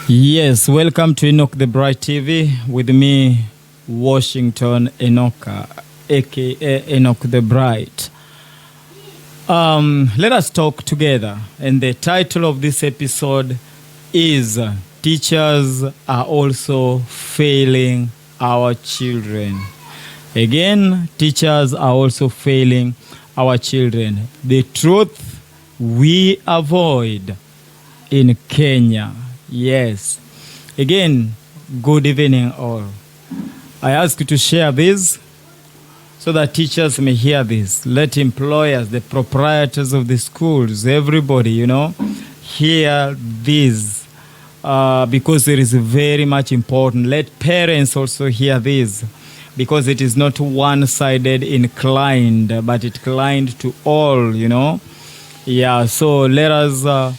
Yes, welcome to Enoch the Bright TV with me, Washington Enoka, aka Enoch the Bright. Let us talk together, and the title of this episode is Teachers Are Also Failing Our Children. Again, teachers are also failing our children. The truth we avoid in Kenya. Yes. Again, good evening all. I ask you to share this so that teachers may hear this. Let employers, the proprietors of the schools, everybody, hear this because it is very much important. Let parents also hear this because it is not one-sided inclined, but it inclined to all, Yeah, so let us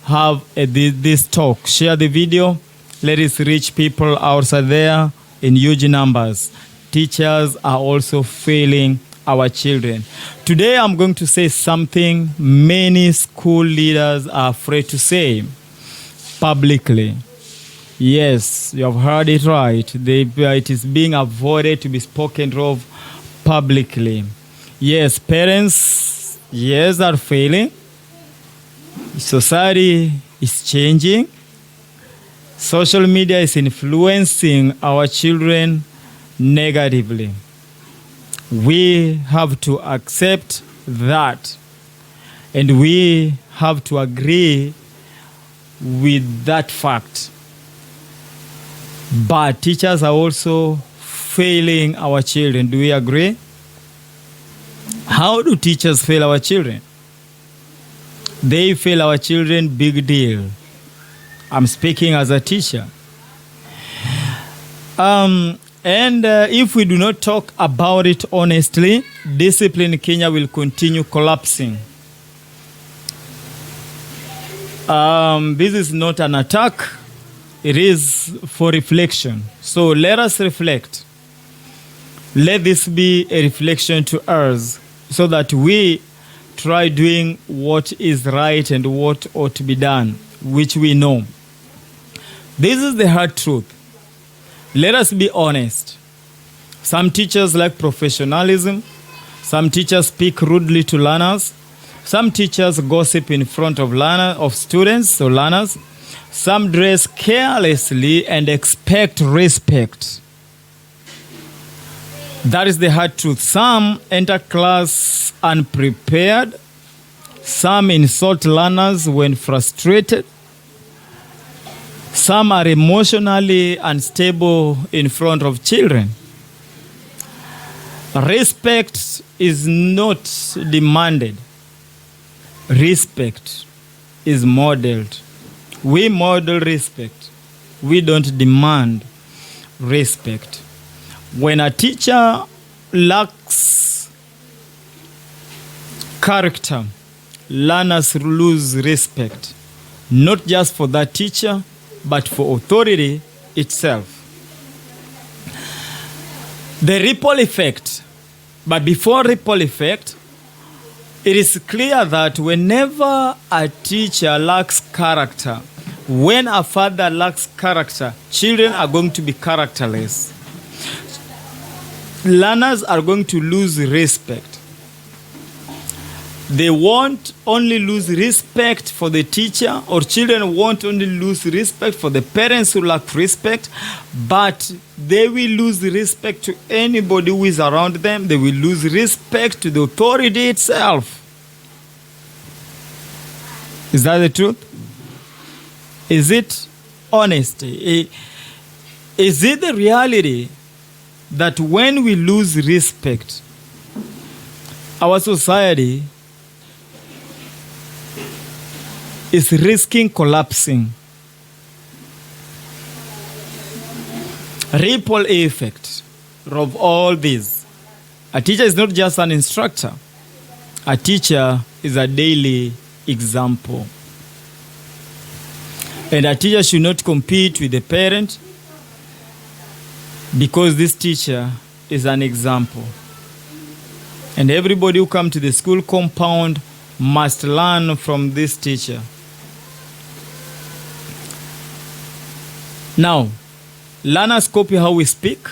have this talk. Share the video. Let us reach people outside there in huge numbers. Teachers are also failing our children. Today I'm going to say something many school leaders are afraid to say publicly. Yes, you have heard it right. It is being avoided to be spoken of publicly. Yes, parents, yes, are failing. Society is changing. Social media is influencing our children negatively. We have to accept that, and we have to agree with that fact. But teachers are also failing our children. Do we agree? How do teachers fail our children? They fail our children, big deal. I'm speaking as a teacher. And if we do not talk about it honestly, discipline in Kenya will continue collapsing. This is not an attack. It is for reflection. So let us reflect. Let this be a reflection to us so that we try doing what is right and what ought to be done, which we know. This is the hard truth. Let us be honest. Some teachers lack professionalism. Some teachers speak rudely to learners. Some teachers gossip in front of students or learners. Some dress carelessly and expect respect. That is the hard truth. Some enter class unprepared. Some insult learners when frustrated. Some are emotionally unstable in front of children. Respect is not demanded. Respect is modeled. We model respect. We don't demand respect. When a teacher lacks character, learners lose respect, not just for that teacher, but for authority itself. The ripple effect. But before ripple effect, it is clear that whenever a teacher lacks character, when a father lacks character, children are going to be characterless. Learners are going to lose respect. They won't only lose respect for the teacher, or children won't only lose respect for the parents who lack respect, but they will lose respect to anybody who is around them. They will lose respect to the authority itself. Is that the truth? Is it honesty? Is it the reality that when we lose respect, our society is risking collapsing? Ripple effect of all this. A teacher is not just an instructor. A teacher is a daily example. And a teacher should not compete with the parent, because this teacher is an example. And everybody who comes to the school compound must learn from this teacher. Now, learners copy how we speak,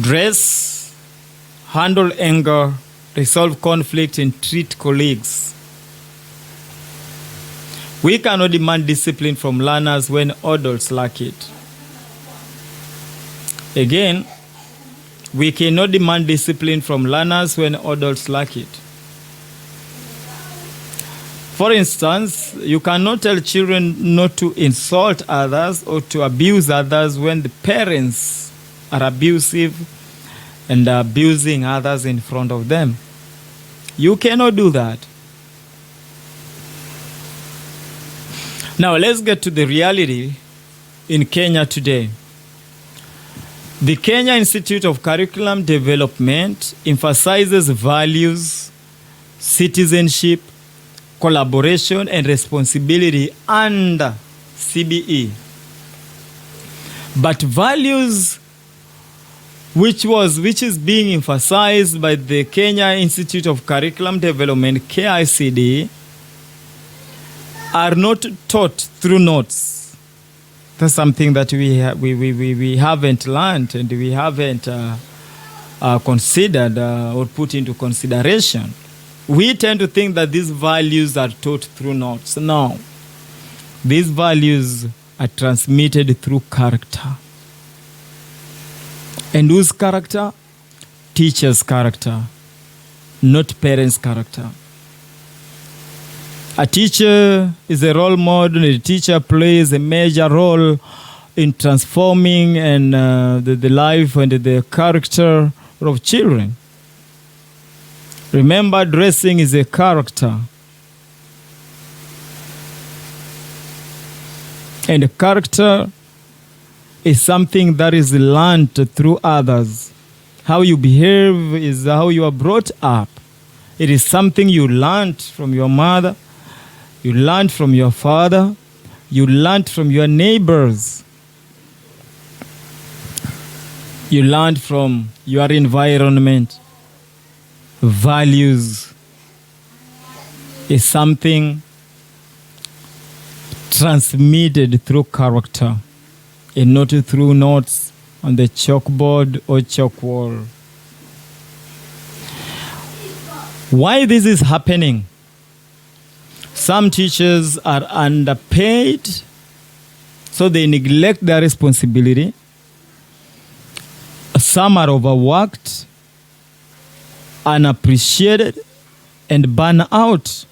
dress, handle anger, resolve conflict, and treat colleagues. We cannot demand discipline from learners when adults lack it. Again, we cannot demand discipline from learners when adults lack it. For instance, you cannot tell children not to insult others or to abuse others when the parents are abusive and abusing others in front of them. You cannot do that. Now, let's get to the reality in Kenya today. The Kenya Institute of Curriculum Development emphasizes values, citizenship, collaboration, and responsibility under CBE. But values which is being emphasized by the Kenya Institute of Curriculum Development, KICD, are not taught through notes. That's something that we haven't learned and we haven't considered or put into consideration. We tend to think that these values are taught through notes. No. These values are transmitted through character. And whose character? Teacher's character, not parents' character. A teacher is a role model. A teacher plays a major role in transforming and the life and the character of children. Remember, dressing is a character. And character is something that is learned through others. How you behave is how you are brought up. It is something you learned from your mother, you learned from your father, you learned from your neighbors, you learned from your environment. Values is something transmitted through character and not through notes on the chalkboard or chalk wall. Why this is happening? Some teachers are underpaid, so they neglect their responsibility. Some are overworked, unappreciated, and burn out.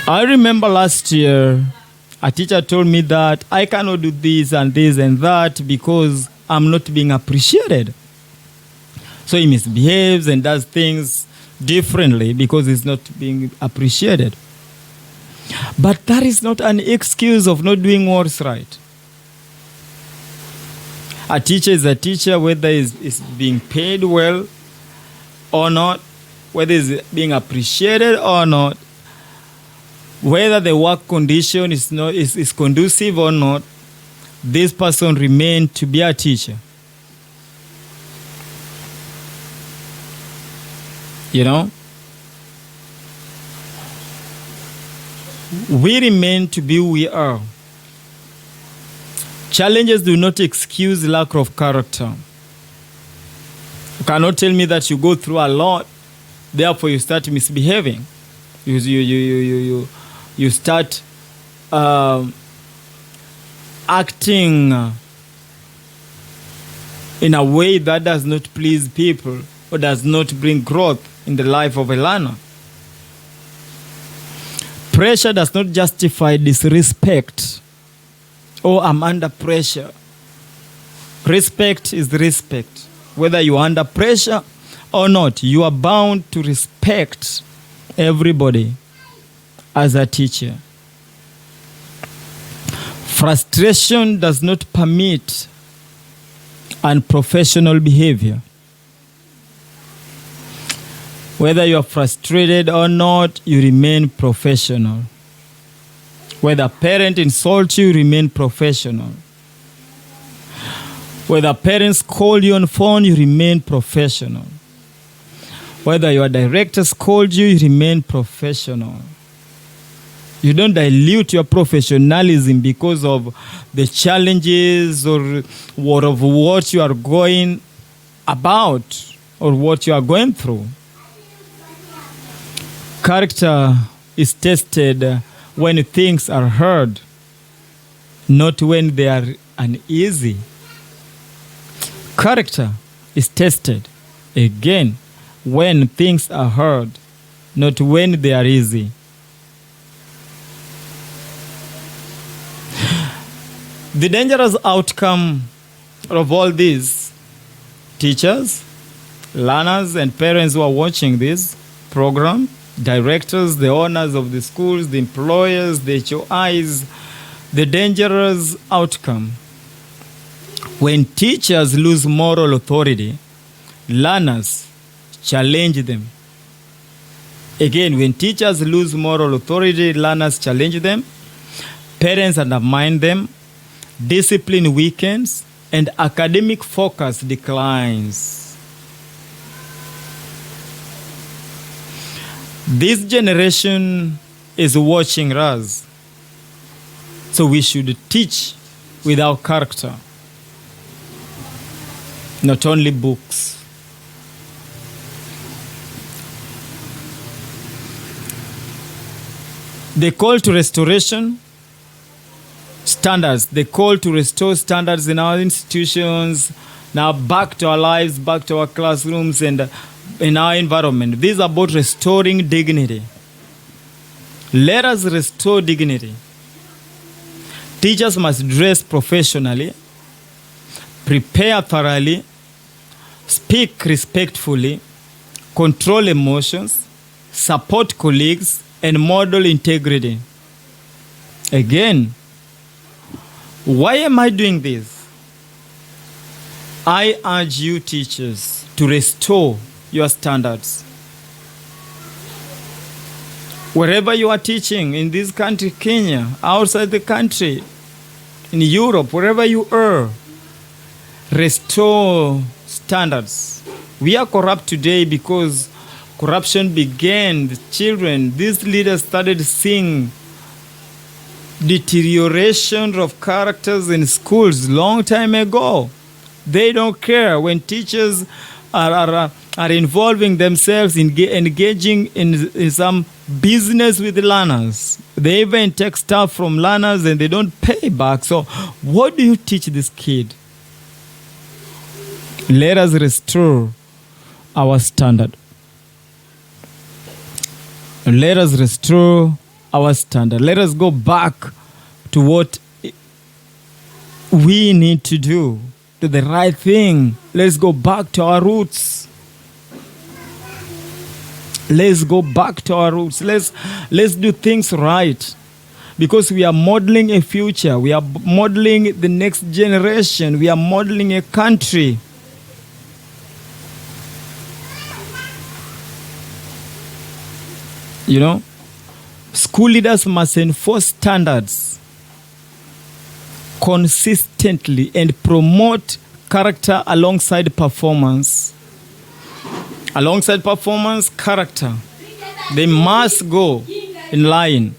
I remember last year, a teacher told me that I cannot do this and this and that because I'm not being appreciated. So he misbehaves and does things differently because he's not being appreciated. But that is not an excuse of not doing what's right. A teacher is a teacher, whether is being paid well or not, whether is being appreciated or not, whether the work condition is conducive or not. This person remains to be a teacher. You know, we remain to be who we are. Challenges do not excuse lack of character. You cannot tell me that you go through a lot, therefore you start misbehaving. You start acting in a way that does not please people or does not bring growth in the life of a learner. Pressure does not justify disrespect. Oh, I'm under pressure. Respect is respect. Whether you are under pressure or not, you are bound to respect everybody as a teacher. Frustration does not permit unprofessional behavior. Whether you are frustrated or not, you remain professional. Whether a parent insults you, remain professional. Whether parents call you on phone, you remain professional. Whether your directors called you, you remain professional. You don't dilute your professionalism because of the challenges or what you are going about or what you are going through. Character is tested when things are hard, not when they are uneasy. Character is tested, again, when things are hard, not when they are easy. The dangerous outcome of all this, teachers, learners, and parents who are watching this program, directors, the owners of the schools, the employers, the HOIs, the dangerous outcome. When teachers lose moral authority, learners challenge them. Again, when teachers lose moral authority, learners challenge them, parents undermine them, discipline weakens, and academic focus declines. This generation is watching us, so we should teach without character, not only books. The call to restoration standards, the call to restore standards in our institutions, now back to our lives, back to our classrooms and in our environment. This is about restoring dignity. Let us restore dignity. Teachers must dress professionally, prepare thoroughly, speak respectfully, control emotions, support colleagues, and model integrity. Again, why am I doing this? I urge you, teachers, to restore your standards. Wherever you are teaching, in this country, Kenya, outside the country, in Europe, wherever you are, restore standards. We are corrupt today because corruption began. The children, these leaders started seeing deterioration of characters in schools long time ago. They don't care when teachers are involving themselves in engaging in some business with learners. They even take stuff from learners and they don't pay back. So what do you teach this kid? Let us restore our standard. Let us restore our standard. Let us go back to what we need to do, to the right thing. Let's go back to our roots. Let's go back to our roots. Let's do things right. Because we are modeling a future. We are modeling the next generation. We are modeling a country. You know, school leaders must enforce standards consistently and promote character alongside performance. Alongside performance, character. They must go in line.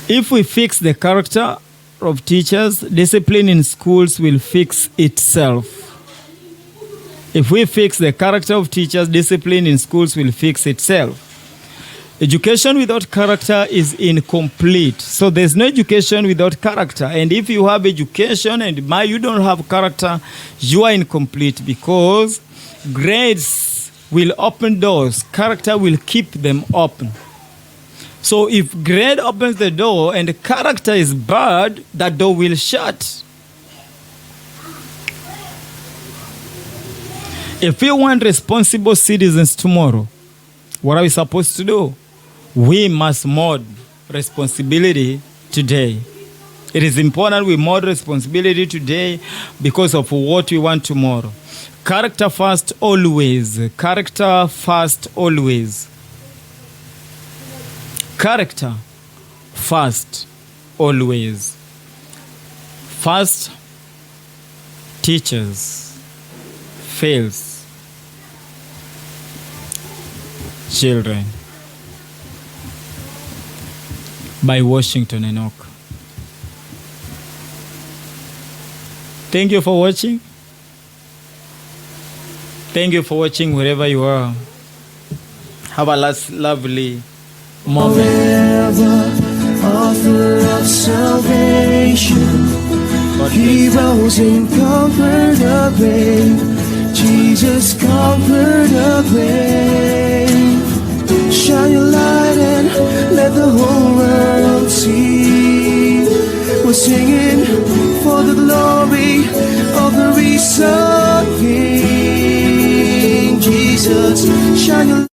If we fix the character of teachers, discipline in schools will fix itself. If we fix the character of teachers, discipline in schools will fix itself. Education without character is incomplete. So there's no education without character. And if you have education and you don't have character, you are incomplete, because grades will open doors. Character will keep them open. So if grade opens the door and the character is bad, that door will shut. If we want responsible citizens tomorrow, what are we supposed to do? We must model responsibility today. It is important we model responsibility today because of what we want tomorrow. Character first always. Character first always. Character first always. First, teachers fails. children by Washington Enoka. Thank you for watching. Thank you for watching wherever you are. Have a lovely moment. Author of salvation, He rose and conquered the grave. Jesus conquered the grave. Shine your light and let the whole world see. We're singing for the glory of the risen King. Jesus, shine your